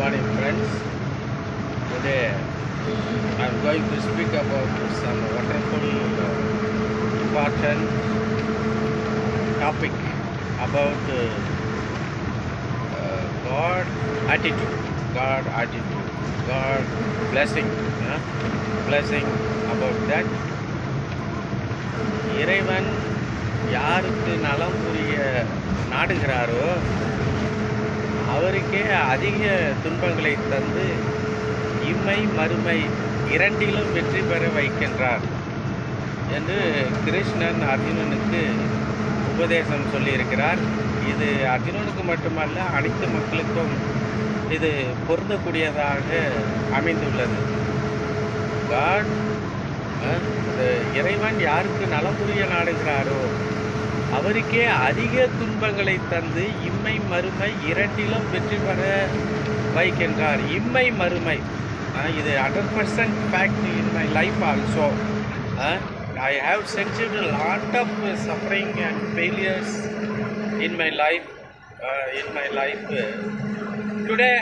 morning, friends. Today I am going to speak about some wonderful, important topic about God attitude, God blessing, blessing about that. இறைவன் யாருக்கு நலம் புரிய நாடுகிறாரோ அவருக்கே அதிக துன்பங்களை தந்து இம்மை மறுமை இரண்டிலும் வெற்றி பெற வைக்கின்றார் என்று கிருஷ்ணன் அர்ஜுனனுக்கு உபதேசம் சொல்லியிருக்கிறார். இது அர்ஜுனனுக்கு மட்டுமல்ல, அனைத்து மக்களுக்கும் இது பொருந்தக்கூடியதாக அமைந்துள்ளது. காட் இறைவன் யாருக்கு நலம் புரிய நாடுகிறாரோ அவருக்கே அதிக துன்பங்களை தந்து இம்மை மறுமை இரண்டிலும் வெற்றி பெற வைக்கின்றார். இம்மை மறுமை இது 100% fact in my life also. I have sensed a lot of suffering and failures in my life. Today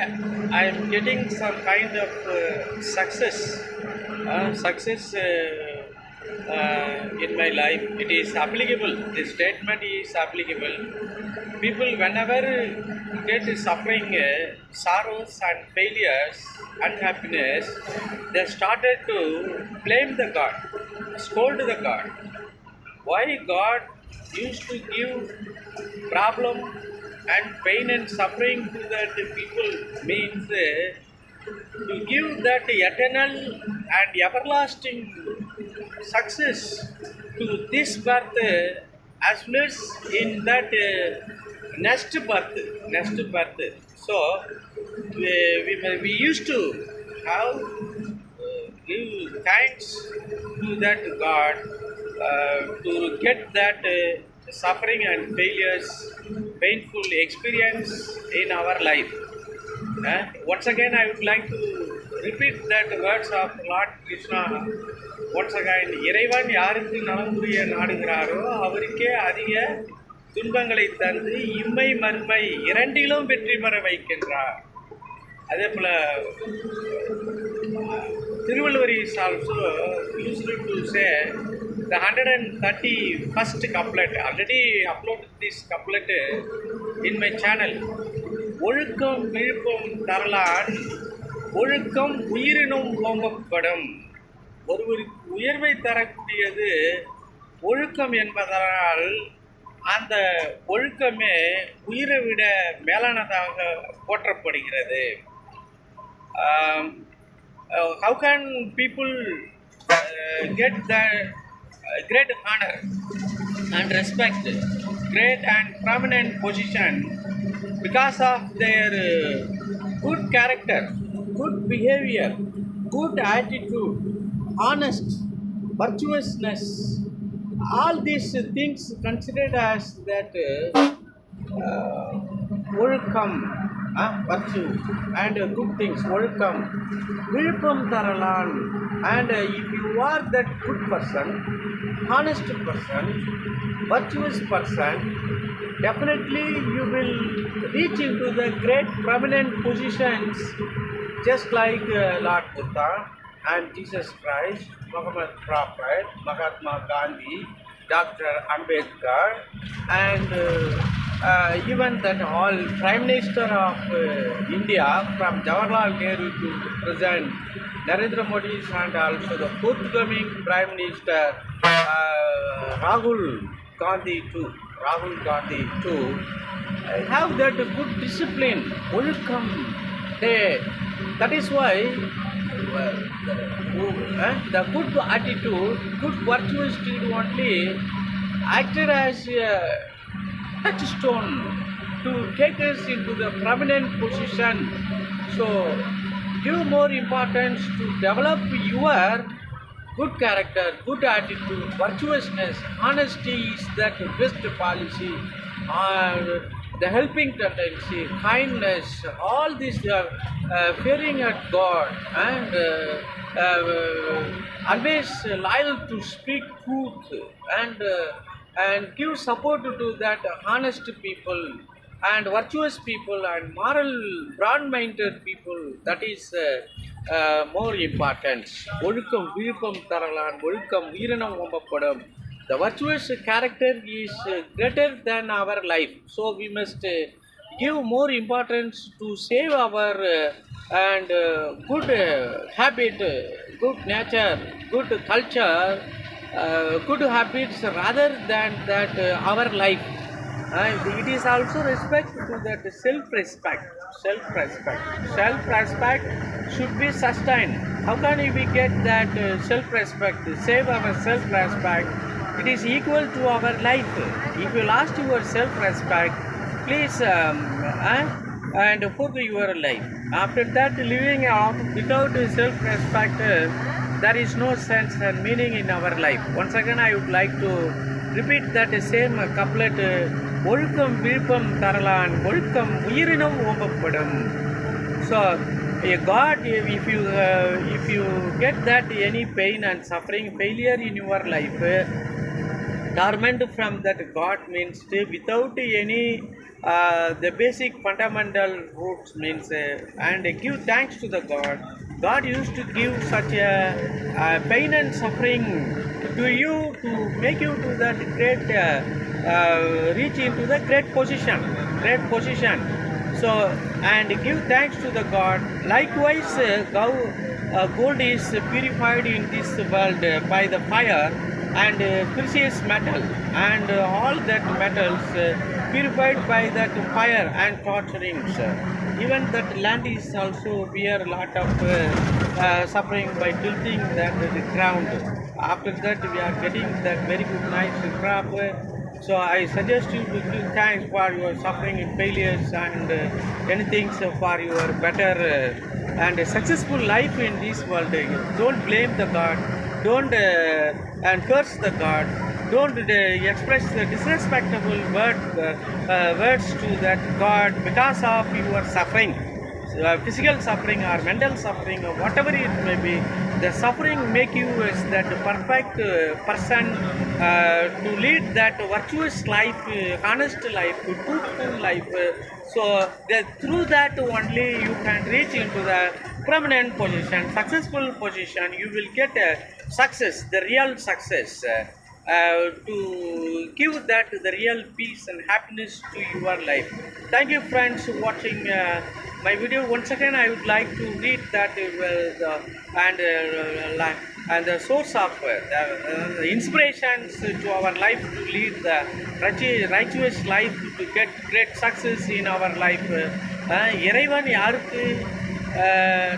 I am getting some kind of success. In my life, it is applicable. This statement is applicable. People, whenever get suffering, sorrows and failures, unhappiness, they started to blame the God, scold the God. Why God used to give problem and pain and suffering to that people means to give that eternal and everlasting success to this birth as well as in that next birth. So we used to have give thanks to that God to get that suffering and failures, painful experience in our life. Once again, I would like to repeat that words of Lord Krishna. Once again, இறைவன் யாருக்கு நலம் புரிய நாடுகிறாரோ அவருக்கே அதிக துன்பங்களை தந்து இம்மை மறுமை இரண்டிலும் வெற்றி பெற வைக்கின்றார். அதே போல Thiruvalluvar is also used to say the 131st couplet. Already uploaded this couplet in my channel. ஒழுக்கம் விழுப்பம் தரலான் ஒழுக்கம் உயிரினும் ஓம்பப்படும். ஒருவருக்கு உயர்வை தரக்கூடியது ஒழுக்கம் என்பதால் அந்த ஒழுக்கமே உயிரை விட மேலானதாக போற்றப்படுகிறது. How can people get the great honor and respect, great and prominent position because of their good character, good behavior, good attitude, honest, virtuousness, all these things considered as that ஒழுக்கம், virtue and good things, ஒழுக்கம் விழுப்பம் தரலான். And if you are that good person, honest person, virtuous person, definitely you will reach into the great prominent positions just like Lord Buddha and Jesus Christ, Muhammad Prophet, Mahatma Gandhi, Dr. Ambedkar, and even that all Prime Minister of India from Jawaharlal Nehru to present Narendra Modi, and also the forthcoming Prime Minister Rahul Gandhi too. Have that good discipline, ஒழுக்கம். That is why the good attitude, good virtuous deed only acted as a touchstone to take us into the prominent position. So give more importance to develop your good character, good attitude, virtuousness, honesty is that best policy, the helping tendency, kindness, all this fearing at God, and always loyal to speak truth, and give support to that honest people, and virtuous people and moral, broad-minded people, that is more important. ஒழுக்கம் விழுப்பம் தரலான் ஒழுக்கம் வீரனம் ஓம்பப்படும். The virtuous character is greater than our life, so we must give more importance to save our and good habit, good nature, good culture, good habits rather than that our life. It is also respect to that self-respect. Self-respect should be sustained. How can we get that self-respect? Save our self-respect. It is equal to our life. If you lost your self-respect, please and for your life. After that, living out without self-respect, there is no sense and meaning in our life. Once again, I would like to repeat that same couplet. ஒழுக்கம் விழுப்பம் தரலான் ஒழுக்கம் உயிரினம் ஓம்பப்படும். So God, if you get that any pain and suffering, failure in your life, torment from that God means without any the basic fundamental roots means and give thanks to the God. God used to give such a pain and suffering to you to make you to that great reach into the great position. So and give thanks to the God. Likewise, gold is purified in this world by the fire and precious metal and all that metals purified by that fire and torturings. Even that land is also bear a lot of suffering by tilting that the ground. After that we are getting that very good nice crop. So I suggest you to give thanks for your suffering and failures and anything for your better and successful life in this world. Don't blame the God. Don't and curse the God. Don't express the disrespectful words to that God because of your suffering. Physical suffering or mental suffering or whatever it may be, the suffering make you as that perfect person to lead that virtuous life, honest life, truthful life. So that through that only you can reach into the prominent position, successful position. You will get a success, the real success. To give that the real peace and happiness to your life. Thank you friends watching my video. Once again I would like to read that and the source of the inspirations to our life to lead the righteous life to get great success in our life. இறைவன் யாருக்கு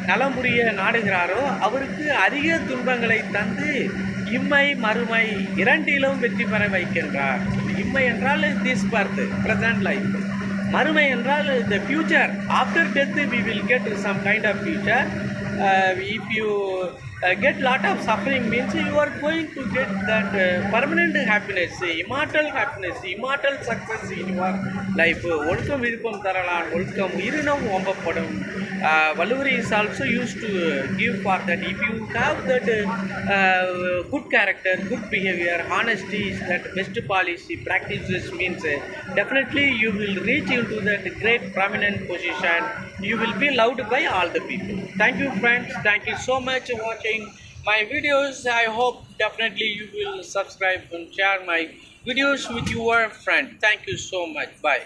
நலம் புரிய நாடுகிறாரோ அவருக்கு அதிக துன்பங்களை தந்து இம்மை மறுமை இரண்டிலும் வெற்றி பெற வைக்கின்றார். இம்மை என்றால் திஸ் பர்த், பிரசன்ட் லைஃப். மறுமை என்றால் the future. After death we will get some kind of future. If you get lot of suffering means you are going to get that permanent happiness, immortal success in your life. ஒழுக்கம் விழுப்பம் தரலான் ஒழுக்கம் உயிரினம் ஓம்பப்படும். Valuri is also used to give for that. If you have that good character, good behavior, honesty is that best policy practices means definitely you will reach into that great prominent position. You will be loved by all the people. Thank you friends. Thank you so much for watching my videos. I hope definitely you will subscribe and share my videos with your friend. Thank you so much. Bye.